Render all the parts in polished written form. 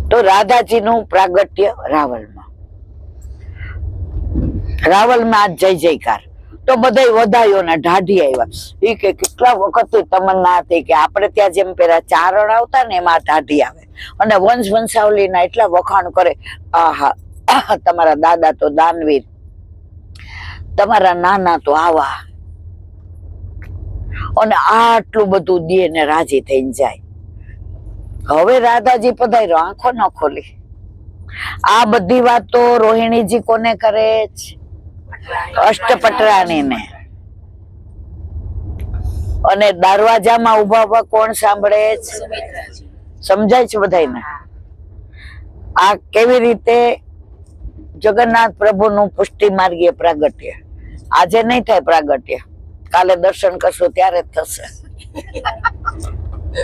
તો રાધાજીનું પ્રાગટ્ય રાવલમાં આજ જય જયકાર. તો બધા વધાયો ને ઢાઢી આવ્યા. એ કે કેટલા વખત તમન્ના હતી કે આપણે ત્યાં જેમ પેલા ચારણ આવતા ને એમાં ઢાઢી આવે અને વંશાવલી ના એટલા વખાણ કરે. આહા, તમારા દાદા તો દાનવીર, તમારા નાના તો આવા, અને આટલું બધું દે ને રાજી થઈને જાય. હવે રાધાજી પધાર્યો, આંખો ન ખોલી. આ બધી વાતો રોહિણીજી કોને કરે છે? અષ્ટપટરાણી ને. અને દરવાજામાં ઉભા ઉભા કોણ સાંભળે છે? સમજાય છે બધાને? આ કેવી રીતે જગન્નાથ પ્રભુનું પુષ્ટિ માર્ગીય પ્રાગટ્ય. આજે નહીં થાય પ્રાગટ્ય, કાલે દર્શન કરશો ત્યારે જ થશે.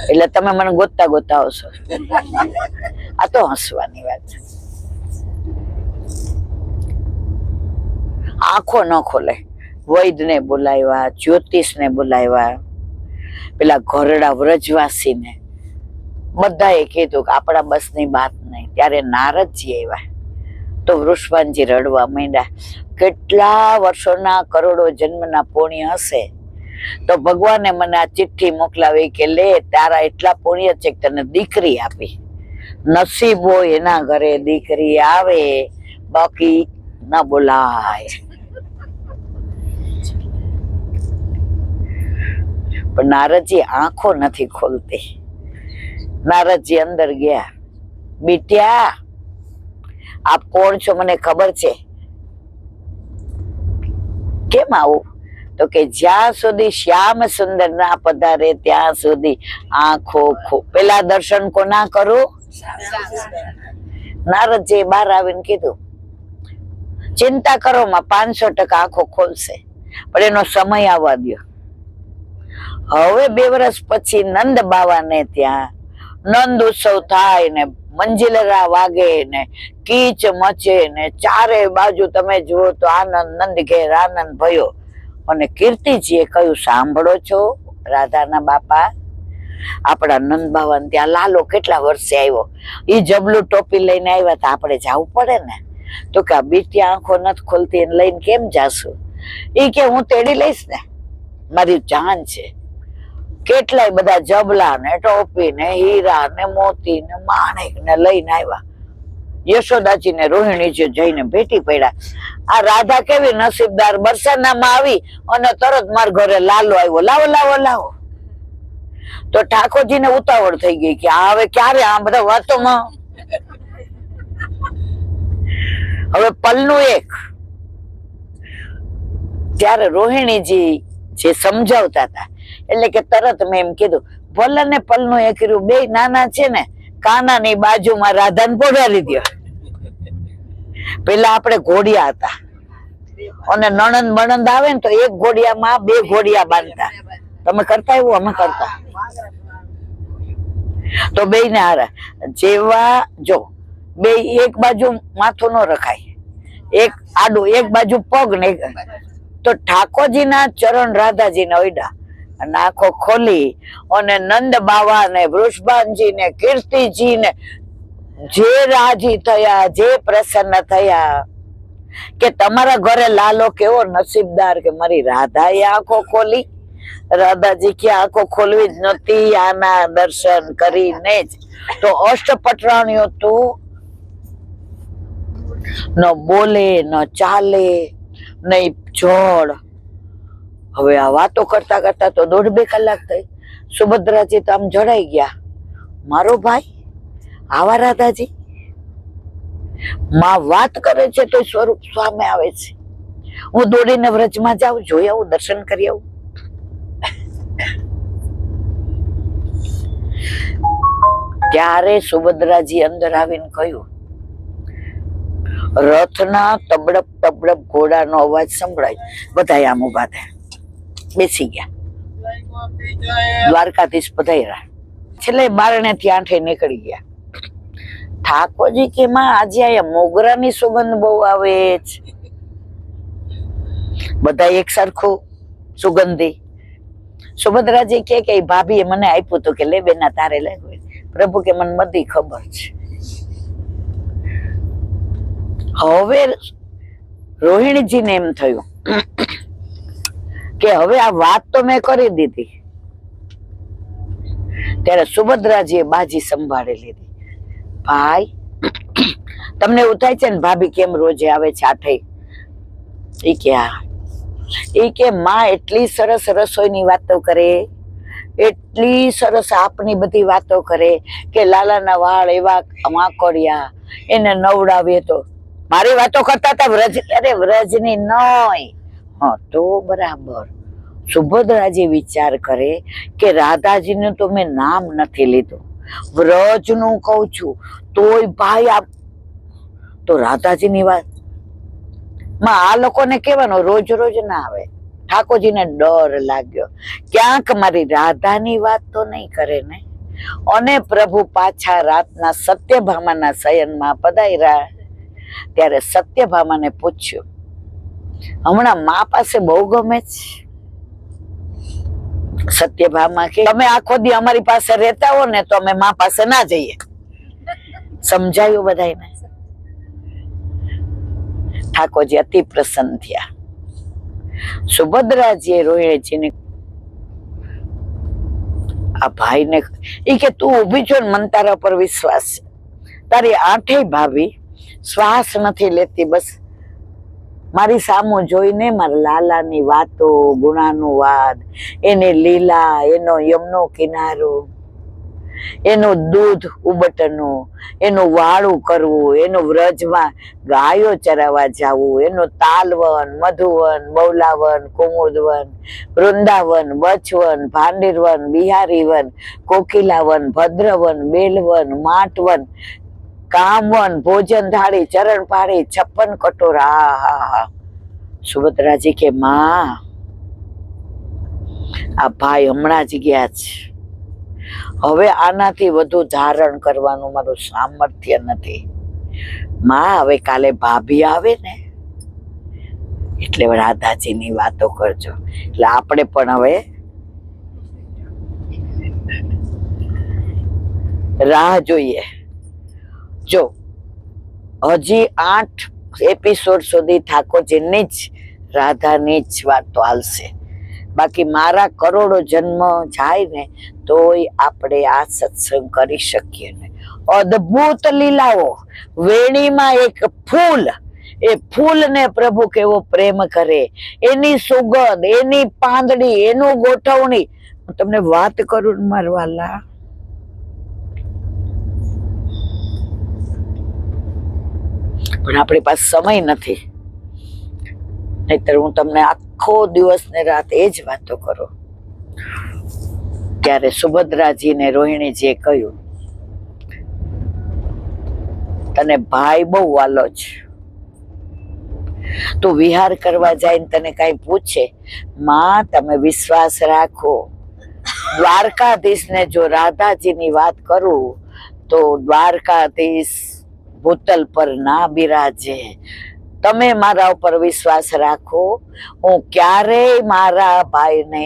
એટલે તમે મને ગોતતા ગોતતા આવશો. આ તો હસવાની વાત છે. આંખો ન ખોલે. વૈદને બોલાવ્યા, જ્યોતિષને બોલાવ્યા, પેલા ઘરડા વ્રજવાસીને, બધાએ કીધું કે આપણા બસની વાત નહીં. ત્યારે નારદજી આવ્યા તો વૃષભાનજી રડવા માંડ્યા. કેટલા વર્ષોના કરોડો જન્મના પુણ્ય હશે તો ભગવાને મને આ ચિઠ્ઠી મોકલાવી કે લે, તારા એટલા પુણ્ય છે કે તને દીકરી આપી. નસીબ હોય એના ઘરે દીકરી આવે, બાકી ના બોલાય. પણ નારદજી આંખો નથી ખોલતી. નારદજી અંદર ગયા. બેટ્યા, આપ કોણ છો મને ખબર છે. કેમ આવું? તો કે જ્યાં સુધી શ્યામ સુંદર ના પધારે ત્યાં સુધી આંખો પેલા દર્શન કોના કરું? નારદજી બહાર આવીને કીધું, ચિંતા કરો માં 500% આંખો ખોલશે, પણ એનો સમય આવવા દો. હવે 2 વર્ષ પછી નંદ બાવાને ત્યાં નંદ ઉત્સવ થાય ને મંજીલરા વાગે ને કીચ મચે ને ચારે બાજુ તમે જુઓ તો આનંદ, નંદ ઘેર આનંદ ભયો. અને કીર્તિજીએ કહ્યું, સાંભળો છો રાધાના બાપા, આપણા નંદ બાવાને ત્યાં લાલો કેટલા વર્ષે આવ્યો, એ જબલું ટોપી લઈને આવ્યા હતા, આપણે જવું પડે ને. તો કે આ બીટી આંખો નથી ખોલતી, એને લઈને કેમ જાશું? એ કે હું તેડી લઈશ ને, મારી જાન છે. કેટલાય બધા જબલા ને ટોપી ને હીરા ને મોતી ને માણેક ને લઈને આવ્યા. યશોદાજી ને રોહિણીજી જઈને ભેટી પડ્યા. આ રાધા કેવી નસીબદાર, બરસાનામાં આવી અને તરત મારા ઘરે લાલો આવ્યો, લાવો લાવો લાવો. તો ઠાકોરજીને ઉતાવળ થઈ ગઈ કે હવે ક્યારે આ બધા વાતોમાં. હવે પલનું એક. ત્યારે રોહિણીજી જે સમજાવતા હતા એટલે કે તરત મેં એમ કીધું, ભલે ને પલનું એ કર્યું, 2 નાના છે ને, કાનાની બાજુમાં રાધાને પોઢાડી દો. પેલા આપણે ઘોડિયા હતા અને નણંદ બણંદ આવે ને તો 1 ઘોડિયામાં 2 ઘોડિયા બાંધતા. તમે કરતા એવું? અમે કરતા. તો 2 ને હારા જેવા જો 2 એક બાજુ માથું ન રખાય, એક આડું, એક બાજુ પગ ને. તો ઠાકોરજીના ચરણ રાધાજીને ઓઈડા અને આંખો ખોલી અને નંદ બાવા ને વૃષભાનજી ને કીર્તિજી ને જે રાજી થયા, જે પ્રસન્ન થયા કે તમારા ઘરે લાલો કેવો નસીબદાર કે મારી રાધાએ આંખો ખોલી. રાધાજી કે આંખો ખોલવી જ નહોતી, આના દર્શન કરીને જ તો અષ્ટપટરાણીઓ તો ન બોલે, ન ચાલે, નહીં જોડ. હવે આ વાતો કરતા કરતા તો 1.5-2 કલાક થઈ. સુભદ્રાજી તો આમ જડાઈ ગયા, મારો ભાઈ આવા રાધાજી માં વાત કરે છે તો સ્વરૂપ સામે આવે છે. હું દોડીને વ્રજમાં જાઉં, જોઈ આવું, દર્શન કરી આવું. ત્યારે સુભદ્રાજી અંદર આવીને કહ્યું, રથના તબડપ તબડપ ઘોડાનો અવાજ સંભળાય. બધા આમ ઉભા થયા, બેસી ગયા. દ્વારકાધીશ પધાર્યા. છેલ્લે 12 થી 8 નીકળી ગયા. ઠાકોરજી કે માં આજે અહીંયા મોગરાની સુગંધ બહુ આવે છે. બધા એક સરખું સુગંધી. સુભદ્રાજી કે ભાભીએ મને આપ્યું હતું કે લે બેના તારે લે. પ્રભુ કે મને બધી ખબર છે. હવે રોહિણીજીને એમ થયું કે હવે આ વાત તો મેં કરી દીધી. ત્યારે સુભદ્રાજીએ બાજી સંભાળી લીધી. ભાઈ, તમને એવું થાય છે ને ભાભી કેમ રોજે આવે છે આઠે? એ કે હા. એ કે માં એટલી સરસ રસોઈની વાતો કરે, એટલી સરસ આપની બધી વાતો કરે કે લાલાના વાળ એવા વાંકોડિયા, એને નવડાવીએ તો મારી વાતો કરતા હતા વ્રજ. અરે વ્રજની નોય. હા તો બરાબર. સુભદ્રાજી વિચાર કરે કે રાધાજીનું તો મેં નામ નથી લીધું, વ્રજનું કહું છું તોય ભાઈ આપ તો રાધાજીની વાત માં આ લોકોને કહેવાનું રોજ રોજ ના આવે. ઠાકોરજીને ડર લાગ્યો, ક્યાંક મારી રાધાની વાત તો નહીં કરે ને. અને પ્રભુ પાછા રાતના સત્યભામાના શયનમાં પધાર્યા. ત્યારે સત્યભામાને પૂછ્યું, હમણાં મા પાસે બહુ ગમે છે? સત્યભામા કે તમે આખો દી અમારી પાસે રહેતા હો ને તો અમે મા પાસે ના જઈએ. સમજાયું બધાને? ઠાકોરજી અતિ પ્રસન્ન થયા. સુભદ્રાજીએ રોહિણીજીને આ ભાઈને એ કે તું ઊભી છો ને, મન તારા પર વિશ્વાસ છે. તારી આઠેય ભાભી શ્વાસ નથી લેતી, બસ મારી સામું જોઈને મારા લાલાની વાતો, ગુણાનુવાદ, એની લીલા, એનો યમનો કિનારો, એનું દૂધ ઉબટનું, એનું વાળું કરવું, એનું વ્રજમાં ગાયો ચરાવવા જવું, એનું તાલવન, મધુવન, બૌલાવન, કુમુદવન, વૃંદાવન, બચવન, ભાંડીરવન, બિહારીવન, કોકિલાવન, ભદ્રવન, બેલવન, માટવન, કામવન, ભોજન થાળી, ચરણ પાળી, 56 કટોરા. હા. સુભદ્રાજી કે માં, આ ભાઈ હમણાં જ ગયા છે, હવે આનાથી વધુ ધારણ કરવાનું મારું સામર્થ્ય નથી. માં હવે કાલે ભાભી આવે ને એટલે રાધાજીની વાતો કરજો. એટલે આપણે પણ હવે રાહ જોઈએ. જો હજી 8 એપિસોડ સુધી ઠાકોરજીની જ રાધાની જ વાતો હાલશે. બાકી મારા કરોડો જન્મ જાય ને તોય આપણે આ સત્સંગ કરી શકીએ ને. અદ્ભુત લીલાઓ. વેણીમાં એક ફૂલ, એ ફૂલને પ્રભુ કેવો પ્રેમ કરે, એની સુગંધ, એની પાંદડી, એનું ગોઠવણી. હું તમને વાત કરું ને મારા વાલા, પણ આપણી પાસે સમય નથી, નહીતર હું તમને આખો દિવસ ને રાત એ જ વાતો કરું. ત્યારે સુભદ્રાજી ને રોહિણીજીએ કહ્યું, તને ભાઈ બહુ વાલો છે, તું વિહાર કરવા જાય ને તને કઈ પૂછે, માં તમે વિશ્વાસ રાખો, દ્વારકાધીશ ને જો રાધાજીની વાત કરું તો દ્વારકાધીશ ભૂતલ પર ના બિરાજે. તમે મારા ઉપર વિશ્વાસ રાખો, હું ક્યારેય મારા ભાઈને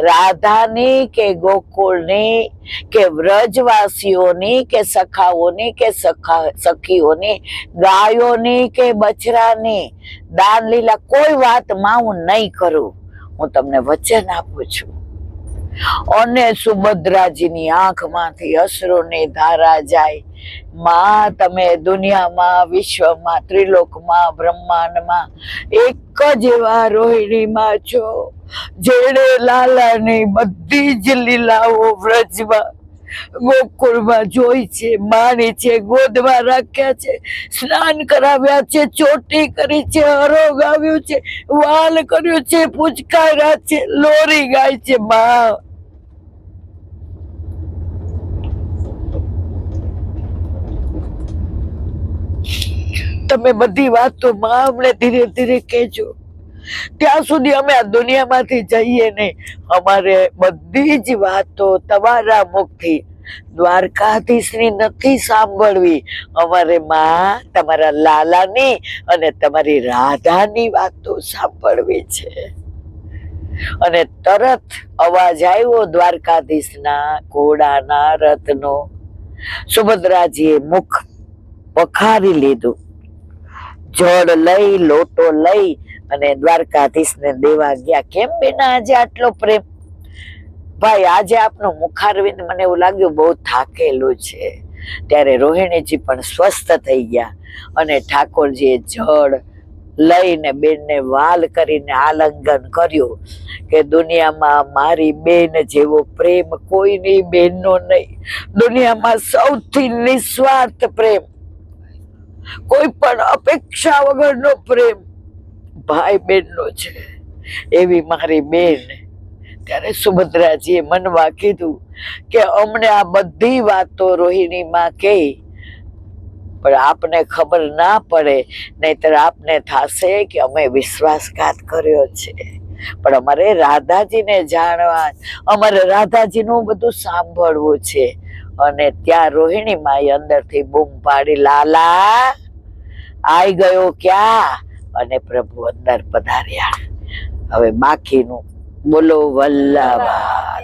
રાધાની કે ગોકુળની કે વ્રજવાસીઓની કે સખાઓની કે સખીઓની, ગાયોની કે બછરાની દાન લીલા કોઈ વાતમાં હું નહીં કરું. હું તમને વચન આપું છું. અને સુભદ્રાજીની આંખમાંથી અશ્રુની ધારા જાય. માં તમે દુનિયામાં, વિશ્વમાં, ત્રિલોકમાં, બ્રહ્માંડમાં એક જ એવા રોહિણીમાં છો જેણે લાલાની બધી જ લીલાઓ વ્રજમાં, ગોકુળમાં જોઈ છે, માની છે, ગોદમાં રાખ્યા છે, સ્નાન કરાવ્યા છે, ચોટી કરી છે, હરોગ આવ્યું છે, વાલ કર્યું છે, પૂચકાર્યા છે, લોરી ગાય છે. માં તમે બધી વાતો માં અમને ધીરે ધીરે કહેજો, ત્યાં સુધી અમે આ દુનિયામાંથી જઈએ નહીં. અમારે બધી જ વાતો તમારા મુખથી દ્વારકાધીશની નથી સાંભળવી, અમારે માં તમારા લાલાની અને તમારી રાધાની વાતો સાંભળવી છે. અને તરત અવાજ આવ્યો દ્વારકાધીશના ઘોડાના રથનો. સુભદ્રાજીએ મુખ વખારી લીધું. જળ લઈ લોટો લઈ અને દ્વારકાધીશને દેવા ગયા. કેમ બેના આજે આટલો પ્રેમ? ભાઈ આજે આપનું મુખારવિંદ મને એવું લાગ્યું બહુ થાકેલું છે. ત્યારે રોહિણીજી પણ સ્વસ્થ થઈ ગયા અને ઠાકોરજીએ જળ લઈને બેનને વાલ કરીને આલિંગન કર્યું કે દુનિયામાં મારી બેન જેવો પ્રેમ કોઈની બેનનો નહીં. દુનિયામાં સૌથી નિસ્વાર્થ પ્રેમ, કોઈ પણ અપેક્ષા વગરનો પ્રેમ ભાઈ બહેનનો છે. એવી મારી બેન. ત્યારે સુભદ્રાજીએ મનમાં કીધું કે અમને આ બધી વાતો રોહિણીમાં કહે પણ આપને ખબર ના પડે, નહીતર આપને થશે કે અમે વિશ્વાસઘાત કર્યો છે. પણ અમારે રાધાજીને જાણવા, અમારે રાધાજીનું બધું સાંભળવું છે. અને ત્યાં રોહિણી માએ અંદરથી બૂમ પાડી, લાલા આઈ ગયો ક્યાં? અને પ્રભુ અંદર પધાર્યા. હવે બાકીનું બોલો વલ્લભા